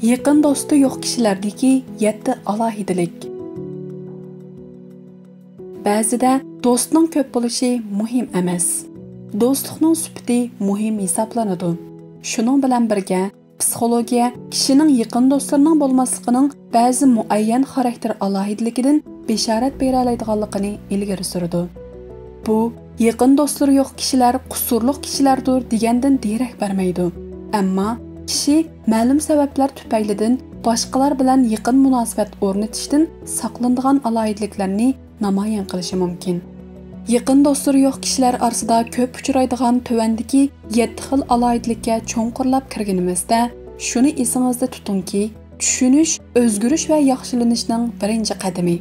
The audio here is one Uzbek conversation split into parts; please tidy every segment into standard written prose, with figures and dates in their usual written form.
Yaqin do'sti yo'q kishilardagi 7 alohidilik. Ba'zida do'stning ko'p bo'lishi muhim emas. Do'stlikning sifati muhim hisoblanadi. Shuning bilan birga, psixologiya kishining yaqin do'stlarining bo'lmasligining ba'zi muayyan xarakter alohidligidan bishorat bera oladiganligini ilgari suradi. Bu yaqin do'stlari yo'q kishilar qusurli kishilardir degandan derak bermaydi. Ammo kishi ma'lum sabablar tufaylidan boshqalar bilan yaqin munosabat o'rnatishdan saqlanadigan alohidliklarni namoyon qilishi mumkin. Yaqin do'stlari yo'q kishilar orasida ko'p uchraydigan tuvandagi 7 xil alohidlikka cho'nqurlab kirganimizda shuni esingizda tutingki, tushunish, o'zgarish va yaxshilanishning birinchi qadami.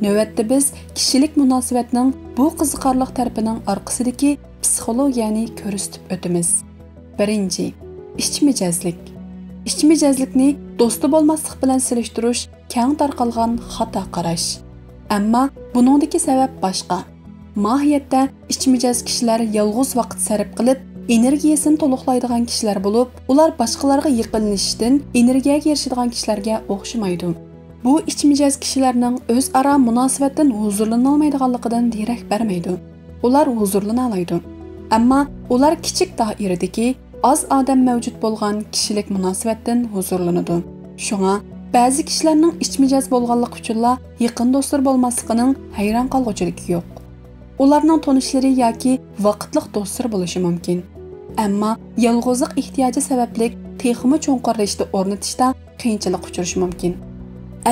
Navbatda biz kishilik munosabatning bu qiziqarli tarafining orqasidagi psixologiyani ko'rsatib o'tamiz. Birinchi, ichmijazlik. Ichmijazlikni do'sti bo'lmaslik bilan silishtirish keng tarqalgan xato qarash. Ammo buningdagi sabab boshqa. Mohiyatda ichmijaz kishilar yolg'iz vaqt sarf qilib, energiyasini to'liqlaydigan kishilar bo'lib, ular boshqalarga yaqinlashishdan energiyaga erishadigan kishilarga o'xshamaydi. Bu ichmijaz kishilarning o'zaro munosabatdan huzurlana olmaydiganligidan derak bermaydi. Ular huzurlana oladi. Ammo ular kichik doiradagi az odam mavjud bo'lgan kishilik munosabatdan huzurlanadi. Shunga ba'zi kishilarning ichmijaz bo'lganligi uchun yaqin do'stlar bo'lmasligining hayron qolg'uchiligi yo'q. Ularning tanishlari yoki vaqtliq do'stlar bo'lishi mumkin. Ammo yolg'izlik ehtiyoji sababli texmi cho'nqirlashda o'rnatishda qiyinchilik uchrashi mumkin.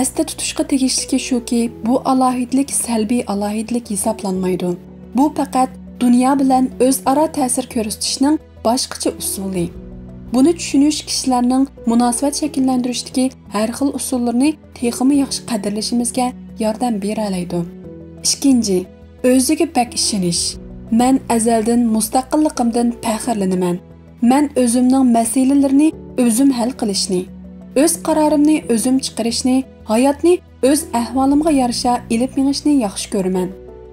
Asda tutishga tegishli shuki, bu alohidlik salbiy alohidlik hisoblanmaydi. Bu faqat dunyo bilan o'zaro ta'sir ko'rsatishning boshqacha usuli. Buni tushunish kishilarning munosabat shakllantirishdagi har xil usullarni texmi yaxshi qadrlashimizga yordam bera oladi. Ikkinchi, o'ziga bak ishonish. Men azaldan mustaqilligimdan faxrlanaman. Men o'zimning masalalarini o'zim hal qilishni, o'z qarorimni o'zim chiqarishni, hayotni o'z ahvolimga yarasha ilib mengishni yaxshi ko'raman.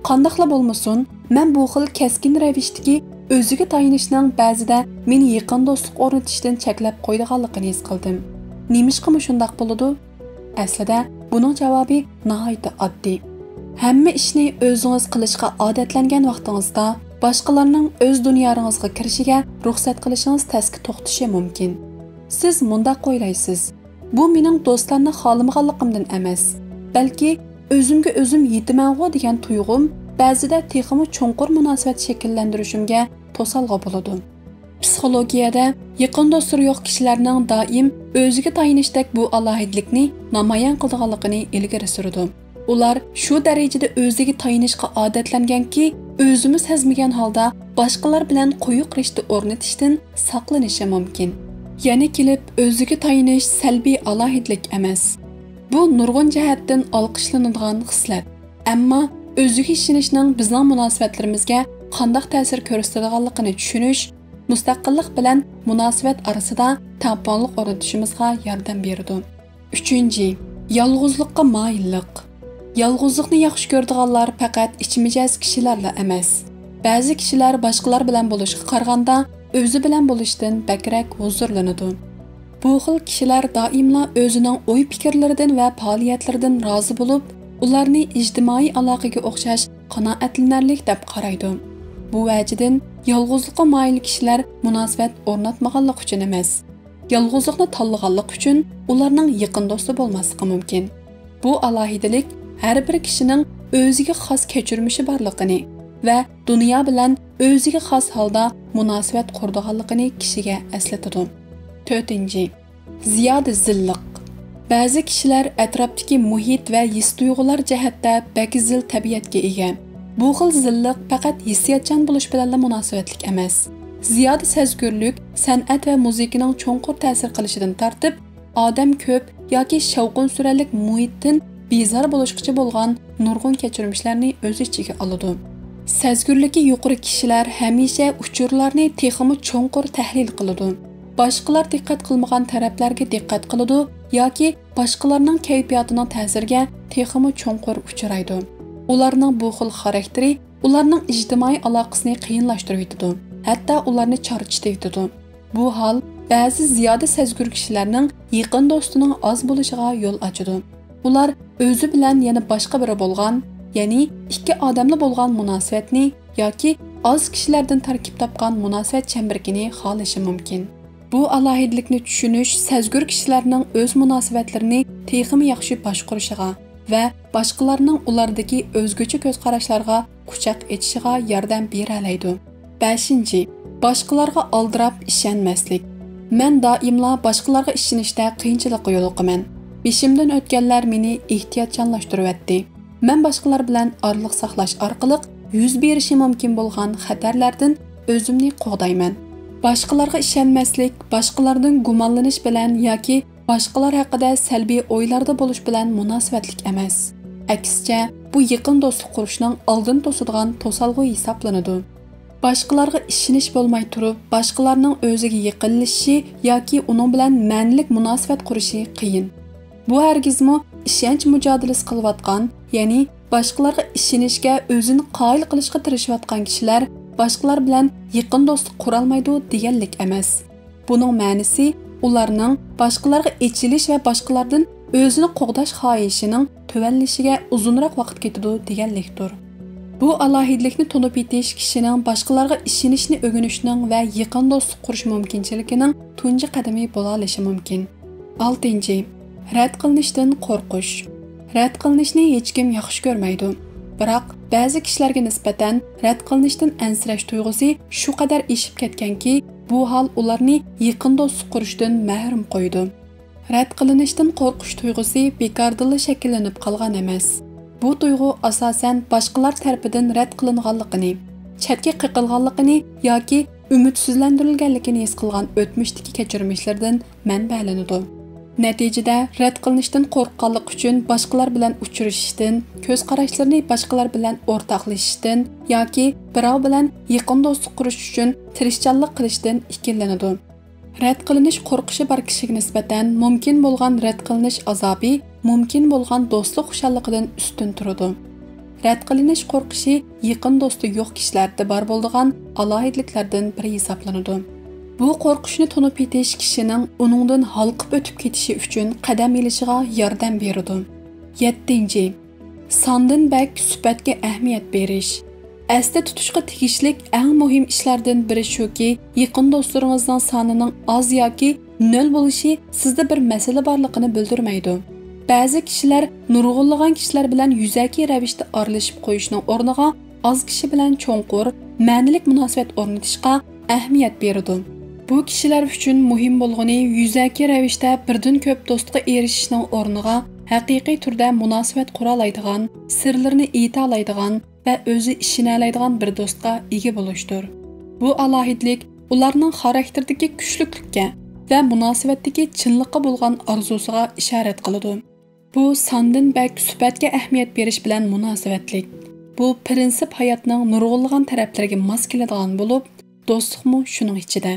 Qandoqla bo'lmasin, men bu xil keskin ravishdagi o'ziga tayinishning ba'zida meni yaqin do'stlik o'rnatishdan cheklab qo'ydiganligini his qildim. Nemishqa shundoq bo'ladi? Aslida buning javobi nihoyatda oddiy. Hamma ishni o'zingiz qilishga odatlangan vaqtingizda boshqalarning o'z dunyongizga kirishiga ruxsat qilishingiz tasga to'xtashi mumkin. Siz mundaq o'ylaysiz: bu mening do'stlarni xohlamaganligimdan emas, balki o'zimga o'zim yetaman-ku degan tuyg'um ba'zida texmi cho'nqur munosabat shakllantirishimga to'salg'i bo'ladi. Psixologiyada yaqin do'stlar yo'q kishilarning doim o'ziga tayinishdek bu alohidlikni namoyon qilganligini ilgari surdi. Ular shu darajada o'ziga tayinishga odatlanganki, o'zimiz sezmagan holda boshqalar bilan quyuq rishta o'rnatishdan saqlanishi mumkin. Yana kelib, o'ziga tayinish salbiy alohidlik emas. Bu nurg'un jihatdan olqishlanadigan xislat. Ammo o'ziga ishonishning bizning munosabatlarimizga qanday ta'sir ko'rsatadiganligini tushunish, mustaqillik bilan munosabat orasida tamponlik o'rnatishimizga yordam beradi. Uchinchi, yolg'izlikqa moyillik. Yolg'izlikni yaxshi ko'radiganlar faqat ichmijaz kishilarla emas. Ba'zi kishilar boshqalar bilan bo'lishga qaraganda o'zi bilan bo'lishdan bakrak huzurlanadi. Bu xil kishilar doimla o'zining o'y-fikrlaridan va faoliyatlaridan rozi bo'lib, ularni ijtimoiy aloqaga o'xshash qanoatlanarlik deb qaraydi. Bu vajidan yolg'izlikqa moyil kishilar munosabat o'rnatmaganlik uchun emas, yolg'izlikni tanlaganlik uchun ularning yaqin do'sti bo'lmasligi mumkin. Bu alohidilik har bir kishining o'ziga xos kechirmishi borligini va dunyo bilan o'ziga xos holda munosabat quradiganligini kishiga eslatadi. 4. Ziyoda zilliq. Ba'zi kishilar atrofdagi muhit va his-tuyg'ular jihatda bakzil tabiatga ega. Bu xil zilliq faqat hissiyotchan bo'lish bilan munosabatlik emas. Ziyoda sezgurlik san'at va muzikaning cho'nqur ta'sir qilishidan tortib, odam ko'p yoki shavqin suralik muhitdan bezor bo'lishqacha bo'lgan nurg'un kechirmishlarni o'z ichiga oladi. Sezgurligi yuqori kishilar hamisha uchurlarni texmi cho'nqur tahlil qiladi. Boshqalar diqqat qilmagan taraflarga diqqat qiladi yoki boshqalarning kayfiyatining ta'siriga texmi cho'nqur uchraydi. Ularning bu xil xarakteri ularning ijtimoiy aloqasini qiyinlashtirib yetadi, hatto ularni charchitib yetadi. Bu hol ba'zi ziyoda sezgur kishilarning yaqin do'stining oz bo'lishiga yo'l ochadi. Ular o'zi bilan yana boshqa biri bo'lgan, ya'ni ikki odamli bo'lgan munosabatni yoki oz kishilardan tarkib topgan munosabat chambaragini xohlashi mumkin. Bu alohidlikni tushunish sezgur kishilarning o'z munosabatlarini texmi yaxshi boshqarishiga va boshqalarning ulardagi o'zgacha ko'z qarashlarga quchoq etishiga yordam bera oladi. 5. Boshqalarga aldirab ishonmaslik. Men doimla boshqalarga ishonishda qiyinchilikqa yo'liqaman. Beshimdan o'tganlar meni ehtiyotchanlashtiryapti. Men boshqalar bilan orliq saqlash orqali yuz berishi mumkin bo'lgan xatarlardan o'zimni qo'g'dayman. Boshqalarga ishonmaslik, boshqalardan gumonlanish bilan yoki boshqalar haqida salbiy o'ylarda bo'lish bilan munosabatlik emas. Aksincha, bu yaqin do'stlik qurishning oldin to'sadigan to'salg'u hisoblanadi. Boshqalarga ishonish bo'lmay turib, boshqalarning o'ziga yaqinlashishi yoki uning bilan ma'nilik munosabat qurishi qiyin. Bu hargizmi ishonch mujodalasi qilayotgan, ya'ni boshqalarga ishonishga o'zini qoyil qilishga tirishayotgan kishilar boshqalar bilan yaqin do'stlik qura olmaydi deganlik emas. Buning ma'nosi ularning boshqalarga echilish va boshqalardan o'zini qo'g'dash xohishining tuvanlishiga uzunroq vaqt ketadi deganlikdir. Bu alohidlikni tunib yetish kishining boshqalarga ishonishni o'rganishning va yaqin do'stlik qurish mumkinchiligining tunji qadami bo'la olishi mumkin. 6. Rad qilinishdan qo'rqish. Rad qilinishni hech kim yaxshi ko'rmaydi. Biroq ba'zi kishilarga nisbatan rad qilinishdan ansirash tuyg'usi shu qadar eshib ketganki, bu hol ularni yaqin do'stlik qurishdan mahrum qo'ydi. Rad qilinishdan qo'rqish tuyg'usi bekordan shakllanib qolgan emas. Bu tuyg'u asosan boshqalar tarafidan rad qilinganligini, chatga qiqilganligini yoki umidsizlantirilganligini his qilgan o'tmishdagi kechirmishlardan manbalanadi. Natijada rad qilinishdan qo'rqqanlik uchun boshqalar bilan uchrashishdan, ko'z qarashlarini boshqalar bilan o'rtoqlashishdan yoki birov bilan yaqin do'stlik qurish uchun tirishchanlik qilishdan ikkilanadi. Rad qilinish qo'rqishi bor kishiga nisbatan mumkin bo'lgan rad qilinish azobi mumkin bo'lgan do'stlik xushalligidan ustun turadi. Rad qilinish qo'rqishi yaqin do'sti yo'q kishilarda bor bo'lgan alohidliklardan biri hisoblanadi. Bu qo'rqishni tunib yetish kishining uningdan halqib o'tib ketishi uchun qadam ilishiga yordam beradi. 7. Sondan bak suhbatga ahamiyat berish. Asli tutishga tegishlik eng muhim ishlardan biri shuki, yaqin do'stlaringizning sonining oz yoki 0 bo'lishi sizda bir masala borligini bildirmaydi. Ba'zi kishilar nurg'unlagan kishilar bilan yuzaki ravishda aralashib qo'yishning o'rniga oz kishi bilan cho'nqur, ma'nilik munosabat o'rnatishga ahamiyat beradi. Bu kishilar uchun muhim bo'lgani yuzaki ravishda birdan ko'p do'stga erishishning o'rniga haqiqiy turda munosabat qura oladigan, sirlarini ayta oladigan va o'zi ishona oladigan bir do'stga ega bo'lishdir. Bu alohidlik ularning xarakterdagi kuchliklikka va munosabatdagi chinlikqa bo'lgan orzusiga ishorat qiladi. Bu sondan bak suhbatga ahamiyat berish bilan munosabatlik. Bu prinsip hayotning nurg'unlagan taraflariga mos keladigan bo'lib, do'stlikmi shuning ichida.